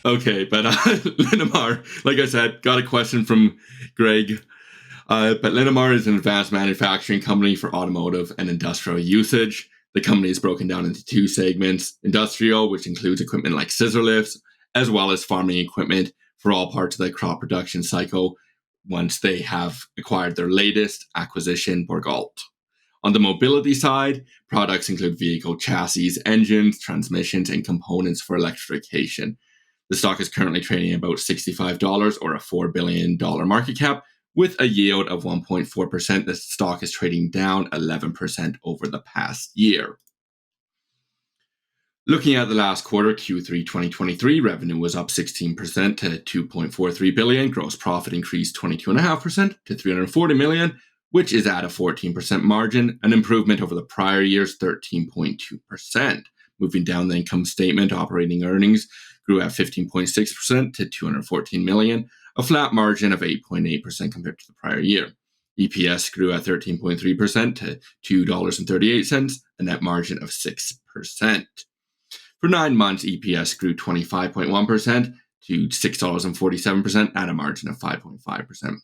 Okay, but Linamar, like I said, got a question from Greg. But Linamar is an advanced manufacturing company for automotive and industrial usage. The company is broken down into two segments: industrial, which includes equipment like scissor lifts, as well as farming equipment for all parts of the crop production cycle once they have acquired their latest acquisition, Borgalt. On the mobility side, products include vehicle chassis, engines, transmissions, and components for electrification. The stock is currently trading about $65 or a $4 billion market cap with a yield of 1.4%. The stock is trading down 11% over the past year. Looking at the last quarter, Q3 2023, revenue was up 16% to $2.43 billion. Gross profit increased 22.5% to $340 million, which is at a 14% margin, an improvement over the prior year's 13.2%. Moving down the income statement, operating earnings grew at 15.6% to $214 million, a flat margin of 8.8% compared to the prior year. EPS grew at 13.3% to $2.38, a net margin of 6%. For 9 months, EPS grew 25.1% to $6.47 at a margin of 5.5%.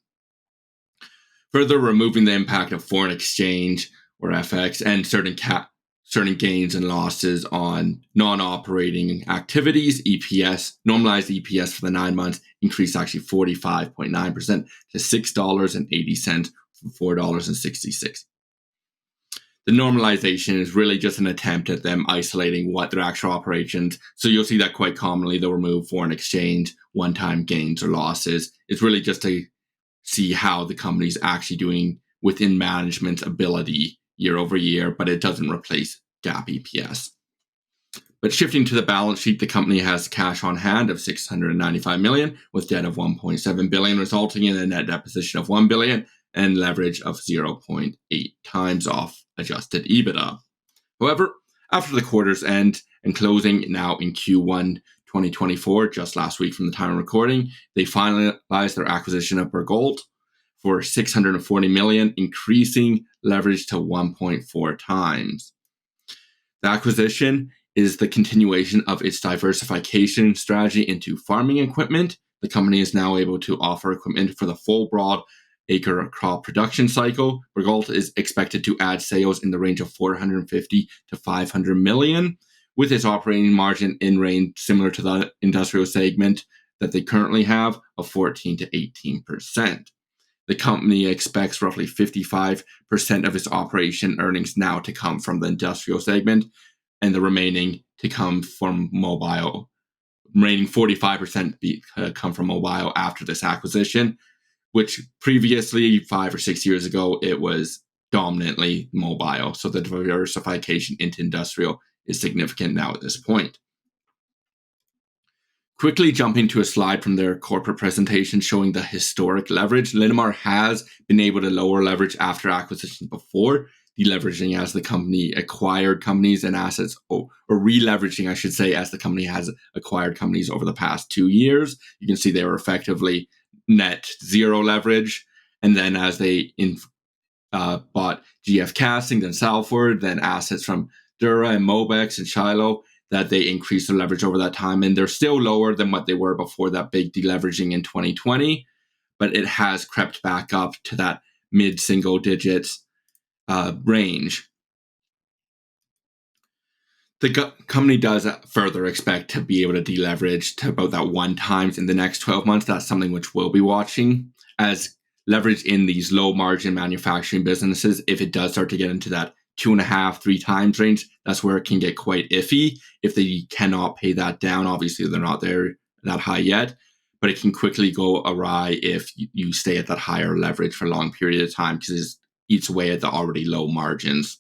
Further removing the impact of foreign exchange or FX and certain gains and losses on non-operating activities, normalized EPS for the 9 months increased actually 45.9% to $6.80 from $4.66. The normalization is really just an attempt at them isolating what their actual operations. So you'll see that quite commonly they'll remove foreign exchange, one-time gains or losses. It's really just to see how the company's actually doing within management's ability year over year, but it doesn't replace GAAP EPS. But shifting to the balance sheet, the company has cash on hand of $695 million with debt of $1.7 billion, resulting in a net debt position of $1 billion and leverage of 0.8 times off adjusted EBITDA. However, after the quarter's end and closing now in Q1 2024, just last week from the time of recording, they finalized their acquisition of Borgalt for $640 million, increasing leverage to 1.4 times. The acquisition is the continuation of its diversification strategy into farming equipment. The company is now able to offer equipment for the full broad acre crop production cycle. Borgalt is expected to add sales in the range of 450 to 500 million, with its operating margin in range similar to the industrial segment that they currently have of 14 to 18%. The company expects roughly 55% of its operation earnings now to come from the industrial segment and the remaining to come from mobile. Remaining 45% come from mobile after this acquisition, which previously 5 or 6 years ago, it was dominantly mobile. So the diversification into industrial is significant now at this point. Quickly jumping to a slide from their corporate presentation showing the historic leverage. Linamar has been able to lower leverage after acquisitions before, deleveraging as the company acquired companies and assets, or re-leveraging, I should say, as the company has acquired companies over the past 2 years. You can see they were effectively net zero leverage. And then as they bought GF Casting, then Salford, then assets from Dura and Mobex and Shiloh, that they increased their leverage over that time. And they're still lower than what they were before that big deleveraging in 2020, but it has crept back up to that mid-single digits range. The company does further expect to be able to deleverage to about that 1 times in the next 12 months. That's something which we'll be watching, as leverage in these low margin manufacturing businesses, if it does start to get into that 2.5, 3 times range, that's where it can get quite iffy. If they cannot pay that down, obviously they're not there that high yet, but it can quickly go awry if you stay at that higher leverage for a long period of time because it eats away at the already low margins.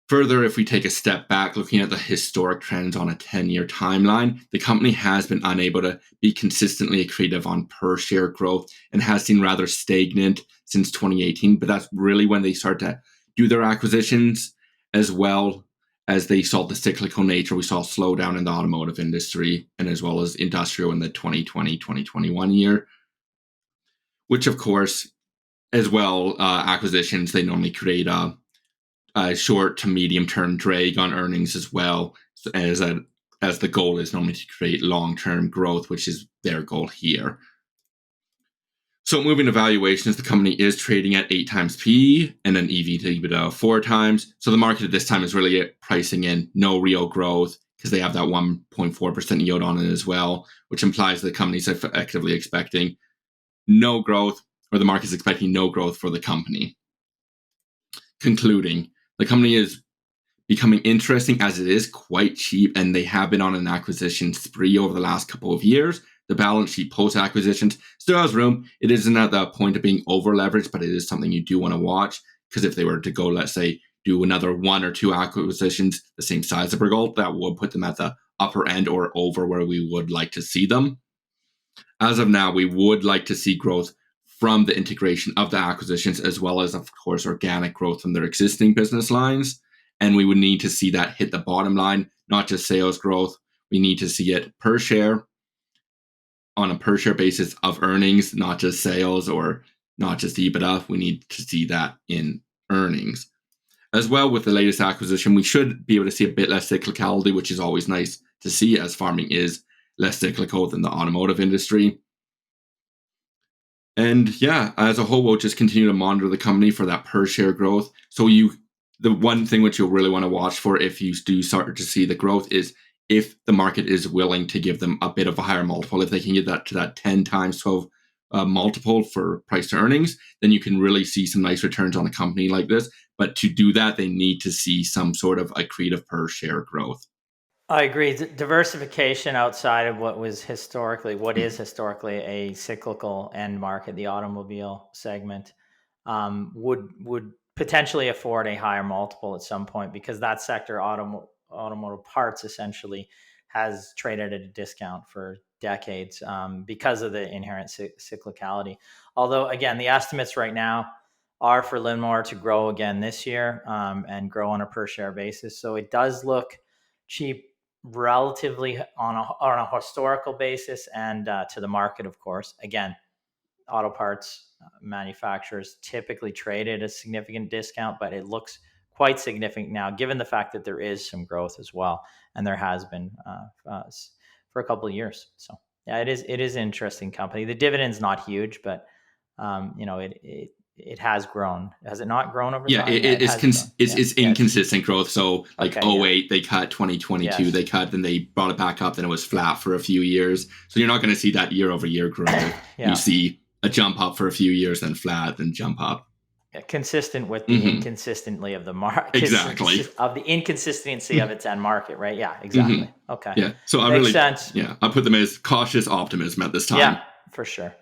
Further, if we take a step back, looking at the historic trends on a 10-year timeline, the company has been unable to be consistently accretive on per-share growth and has seen rather stagnant since 2018. But that's really when they start to do their acquisitions, as well as they saw the cyclical nature. We saw a slowdown in the automotive industry and as well as industrial in the 2020-2021 year, which, of course, as well, acquisitions, they normally create a short to medium term drag on earnings as well as a as the goal is normally to create long-term growth, which is their goal here. So moving to valuations, the company is trading at 8 times PE and an EV to EBITDA of 4 times. So the market at this time is really pricing in no real growth because they have that 1.4% yield on it as well, which implies the company's effectively expecting no growth, or the market is expecting no growth for the company. Concluding, the company is becoming interesting as it is quite cheap, and they have been on an acquisition spree over the last couple of years. The balance sheet post-acquisitions still has room. It isn't at the point of being over-leveraged, but it is something you do want to watch, because if they were to go, let's say, do another 1 or 2 acquisitions the same size of Bergold, that would put them at the upper end or over where we would like to see them. As of now, we would like to see growth from the integration of the acquisitions, as well as, of course, organic growth from their existing business lines. And we would need to see that hit the bottom line, not just sales growth. We need to see it per share, on a per share basis of earnings, not just sales or not just EBITDA. We need to see that in earnings. As well, with the latest acquisition, we should be able to see a bit less cyclicality, which is always nice to see, as farming is less cyclical than the automotive industry. And yeah, as a whole, we'll just continue to monitor the company for that per share growth. So the one thing which you'll really want to watch for if you do start to see the growth is if the market is willing to give them a bit of a higher multiple. If they can get that to that 10 times 12 multiple for price to earnings, then you can really see some nice returns on a company like this. But to do that, they need to see some sort of accretive per share growth. I agree. Diversification outside of what is historically a cyclical end market, the automobile segment, would potentially afford a higher multiple at some point, because that sector, automotive parts, essentially has traded at a discount for decades because of the inherent cyclicality. Although, again, the estimates right now are for Linamar to grow again this year and grow on a per share basis. So it does look cheap relatively on a historical basis, and to the market, of course. Again, auto parts manufacturers typically trade at a significant discount, but it looks quite significant now, given the fact that there is some growth as well, and there has been for a couple of years. So yeah, it is an interesting company. The dividend's not huge, but it has grown. Has it not grown over time? It's inconsistent growth. So like Okay, 08, they cut, 2022, Yes. they cut, then they brought it back up, then it was flat for a few years. So you're not going to see that year over year growth. Yeah. You see a jump up for a few years, then flat, then jump up. Consistent with the inconsistency of the market. Exactly. Of the inconsistency of its end market, right? Yeah, exactly. Okay. Yeah. So Makes sense. Yeah, I put them as cautious optimism at this time. Yeah, for sure.